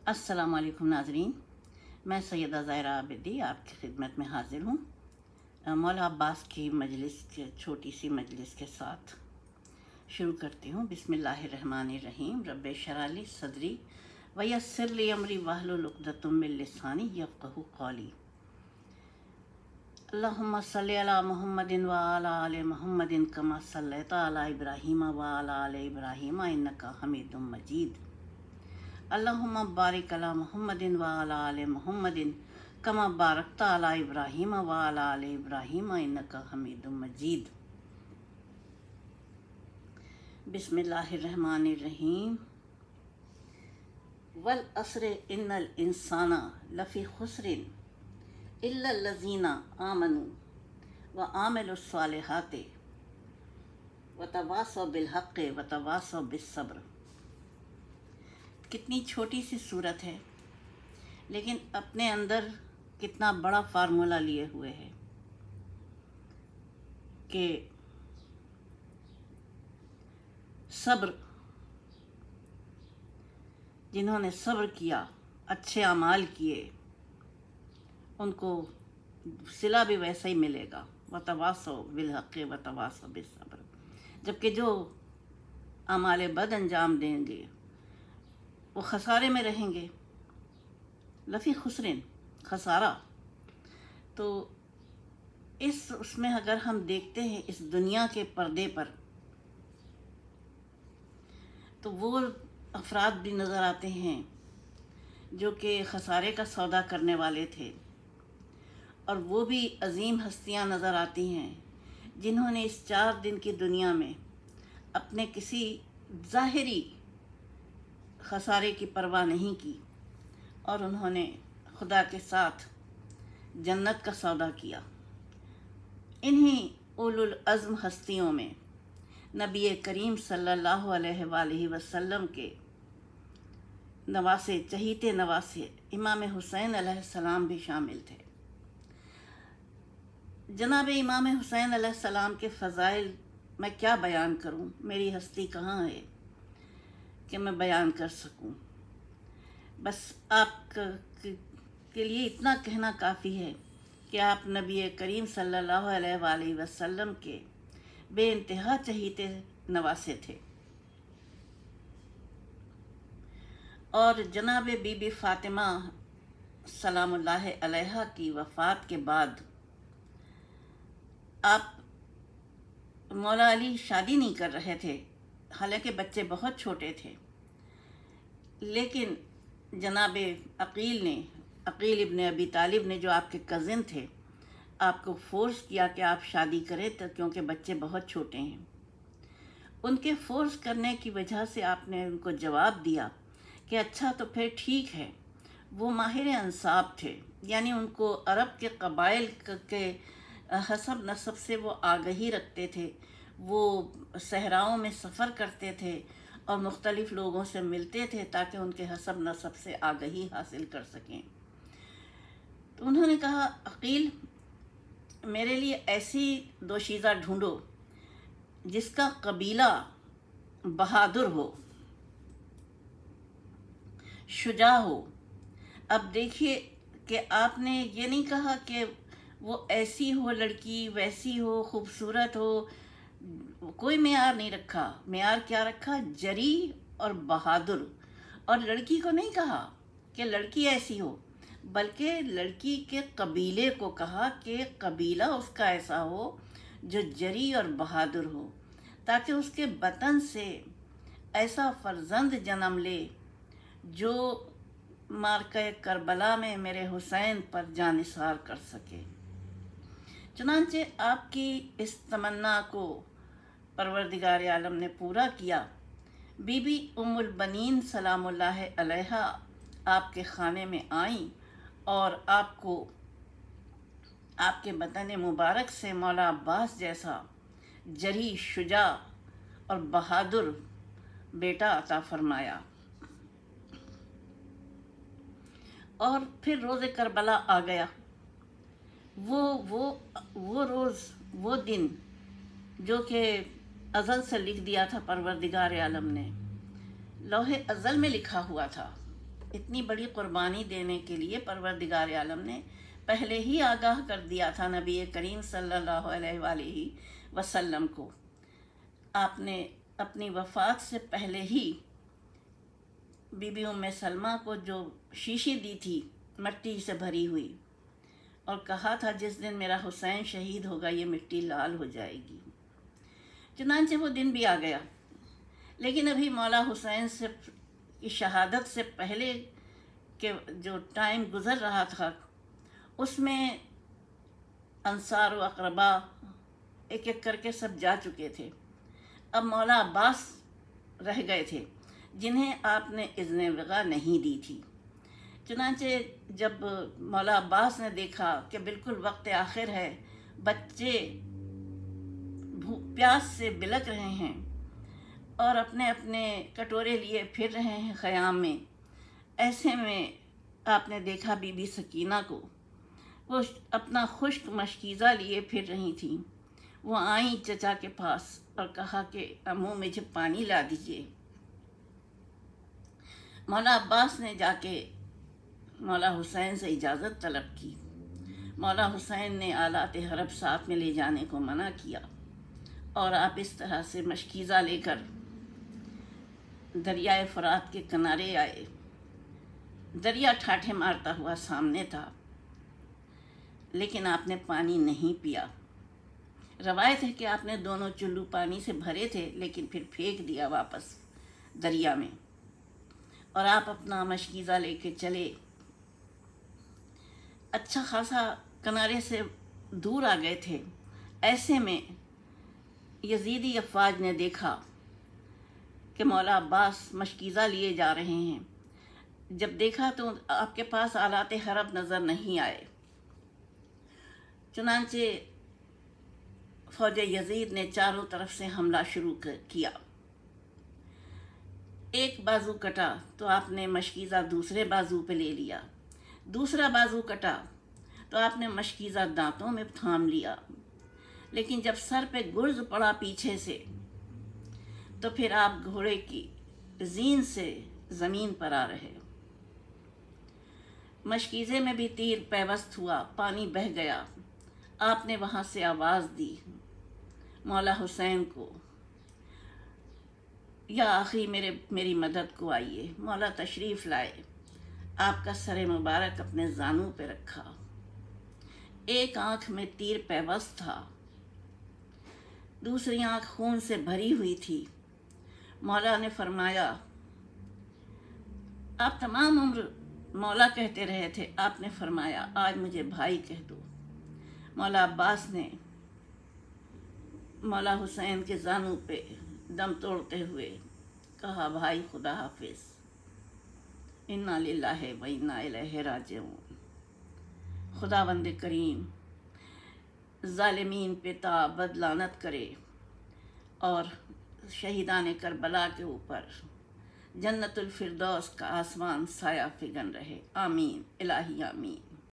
अस्सलाम वालेकुम नाज़रीन, मैं सैयदा ज़ाहिरा आबिदी आपकी खिदमत में हाज़िर हूँ। मौला अब्बास की मजलिस के छोटी सी मजलिस के साथ शुरू करती हूँ। बिस्मिल्लाहिर्रहमानिर्रहीम। रब्बे शरह ली सदरी व यस्सिर ली अमरी वहलुल उक़दतम मिन लिसानी यफ़क़हू क़ौली। अल्लाहुम्मा सल्लि अला मुहम्मदिन व अला आलि मुहम्मदिन कमा सल्लैता अला इब्राहीम व अला आलि इब्राहीम इन्नका हमीदुम मजीद। अल्लाहुम्मा बारिक अला मुहम्मदिन व अला आलि मुहम्मदिन कमा बारकता अला इब्राहीम व अला आलि इब्राहीम इन्नका हमीदुम मजीद। बिस्मिल्लाहिर्रहमानिर्रहीम। वल अस्र इन्नल इंसाना लफ़ी खुस्रिन इल्लल लज़ीना आमनू व आमिलुस सालिहाति व तवासौ बिल हक़्क़ि व तवासौ बिस सब्र। कितनी छोटी सी सूरत है, लेकिन अपने अंदर कितना बड़ा फार्मूला लिए हुए है कि सब्र, जिन्होंने सब्र किया, अच्छे अमाल किए, उनको सिला भी वैसा ही मिलेगा। वतवासौ बिल हक़्क़ि वतवासौ बिस सब्र। जबकि जो अमाल बद अंजाम देंगे वो खसारे में रहेंगे। लफ़ी खुसरिन, खसारा। तो उसमें अगर हम देखते हैं इस दुनिया के पर्दे पर, तो वो अफराद भी नज़र आते हैं जो कि खसारे का सौदा करने वाले थे, और वो भी अजीम हस्तियां नज़र आती हैं जिन्होंने इस 4 दिन की दुनिया में अपने किसी ज़ाहिरी खसारे की परवाह नहीं की और उन्होंने खुदा के साथ जन्नत का सौदा किया। इन्हीं उलुल अज़्म हस्तियों में नबी करीम सल्लल्लाहु अलैहि वसल्लम के नवासे, चहीते नवासे इमाम हुसैन अलैहिस्सलाम भी शामिल थे। जनाब इमाम हुसैन अलैहिस्सलाम के फ़ज़ाइल मैं क्या बयान करूं, मेरी हस्ती कहाँ है कि मैं बयान कर सकूं। बस आप के लिए इतना कहना काफ़ी है कि आप नबी करीम सल्लल्लाहु अलैहि वसल्लम के बेइंतहा चहीते नवासे थे। और जनाब बीबी फ़ातिमा सलामुल्लाह अलैहा की वफ़ात के बाद आप मौला अली शादी नहीं कर रहे थे, हालांकि बच्चे बहुत छोटे थे, लेकिन जनाब अकील इब्न अबी तालिब ने, जो आपके कज़िन थे, आपको फोर्स किया कि आप शादी करें, तो क्योंकि बच्चे बहुत छोटे हैं। उनके फोर्स करने की वजह से आपने उनको जवाब दिया कि अच्छा तो फिर ठीक है। वो माहिर अंसाब थे, यानी उनको अरब के कबाइल के हसब नसब से वो आगही रखते थे। वो सहराओं में सफ़र करते थे और मुख्तलिफ़ लोगों से मिलते थे ताकि उनके हसब नसब से आगही हासिल कर सकें। तो उन्होंने कहा, अकील, मेरे लिए ऐसी दोशीज़ा ढूंढो जिसका कबीला बहादुर हो, शुजा हो। अब देखिए कि आपने ये नहीं कहा कि वो ऐसी हो लड़की, वैसी हो, खूबसूरत हो, कोई मेयार नहीं रखा। मेयार क्या रखा? जरी और बहादुर। और लड़की को नहीं कहा कि लड़की ऐसी हो, बल्कि लड़की के कबीले को कहा कि कबीला उसका ऐसा हो जो जरी और बहादुर हो, ताकि उसके वतन से ऐसा फर्जंद जन्म ले जो मार्के करबला में मेरे हुसैन पर जानिसार कर सके। चुनांचे आपकी इस तमन्ना को परवरदिगार आलम ने पूरा किया। बीबी उम्मुल बनीन सलामुल्लाह अलैहा आपके खाने में आईं और आपको आपके बदन मुबारक से मौला अब्बास जैसा जरी, शुजा और बहादुर बेटा अता फरमाया। और फिर रोज़े करबला आ गया। वो रोज़, वो दिन जो कि अज़ल से लिख दिया था परवरदिगार आलम ने, लौहे अज़ल में लिखा हुआ था اتنی بڑی قربانی دینے کے لیے پروردگار عالم نے پہلے ہی آگاہ کر دیا تھا نبی کریم صلی اللہ علیہ وآلہ وسلم کو۔ آپ نے اپنی وفات سے پہلے ہی بی بی ام سلمہ کو جو شیشی دی تھی مٹی سے بھری ہوئی، اور کہا تھا جس دن میرا حسین شہید ہوگا یہ مٹی لال ہو جائے گی۔ چنانچہ وہ دن بھی آ گیا، لیکن ابھی مولا حسین سے کی شہادت سے پہلے کہ جو ٹائم گزر رہا تھا اس میں انصار و اقربا ایک ایک کر کے سب جا چکے تھے۔ اب مولا عباس رہ گئے تھے جنہیں آپ نے اذن وغیرہ نہیں دی تھی۔ چنانچہ جب مولا عباس نے دیکھا کہ بالکل وقت آخر ہے، بچے پیاس سے بلک رہے ہیں اور اپنے اپنے کٹورے لیے پھر رہے ہیں خیام میں، ایسے میں آپ نے دیکھا بی بی سکینہ کو، وہ اپنا خشک مشکیزہ لیے پھر رہی تھیں۔ وہ آئیں چچا کے پاس اور کہا کہ امو مجھے پانی لا دیجیے۔ مولا عباس نے جا کے مولا حسین سے اجازت طلب کی۔ مولا حسین نے آلات حرب ساتھ میں لے جانے کو منع کیا، اور آپ اس طرح سے مشکیزہ لے کر دریائے فرات کے کنارے آئے۔ دریا ٹھاٹھے مارتا ہوا سامنے تھا، لیکن آپ نے پانی نہیں پیا۔ روایت ہے کہ آپ نے دونوں چلو پانی سے بھرے تھے لیکن پھر پھینک دیا واپس دریا میں، اور آپ اپنا مشکیزہ لے کے چلے۔ اچھا خاصا کنارے سے دور آ گئے تھے، ایسے میں یزیدی افواج نے دیکھا کہ مولا عباس مشکیزہ لیے جا رہے ہیں۔ جب دیکھا تو آپ کے پاس آلات حرب نظر نہیں آئے۔ چنانچہ فوج یزید نے چاروں طرف سے حملہ شروع کیا۔ ایک بازو کٹا تو آپ نے مشکیزہ دوسرے بازو پہ لے لیا، دوسرا بازو کٹا تو آپ نے مشکیزہ دانتوں میں تھام لیا، لیکن جب سر پہ گرز پڑا پیچھے سے تو پھر آپ گھوڑے کی زین سے زمین پر آ رہے۔ مشکیزے میں بھی تیر پیوست ہوا، پانی بہہ گیا۔ آپ نے وہاں سے آواز دی مولا حسین کو، یا آخی میری مدد کو آئیے۔ مولا تشریف لائے، آپ کا سر مبارک اپنے زانوں پہ رکھا، ایک آنکھ میں تیر پیوست تھا، دوسری آنکھ خون سے بھری ہوئی تھی۔ مولا نے فرمایا، آپ تمام عمر مولا کہتے رہے تھے، آپ نے فرمایا آج مجھے بھائی کہہ دو۔ مولا عباس نے مولا حسین کے زانوں پہ دم توڑتے ہوئے کہا، بھائی خدا حافظ، انا للہ و انا الیہ راجعون۔ خداوند کریم ظالمین پہ تابد لعنت کرے اور شہیدان کربلا کے اوپر جنت الفردوس کا آسمان سایہ فگن رہے، آمین الہی آمین۔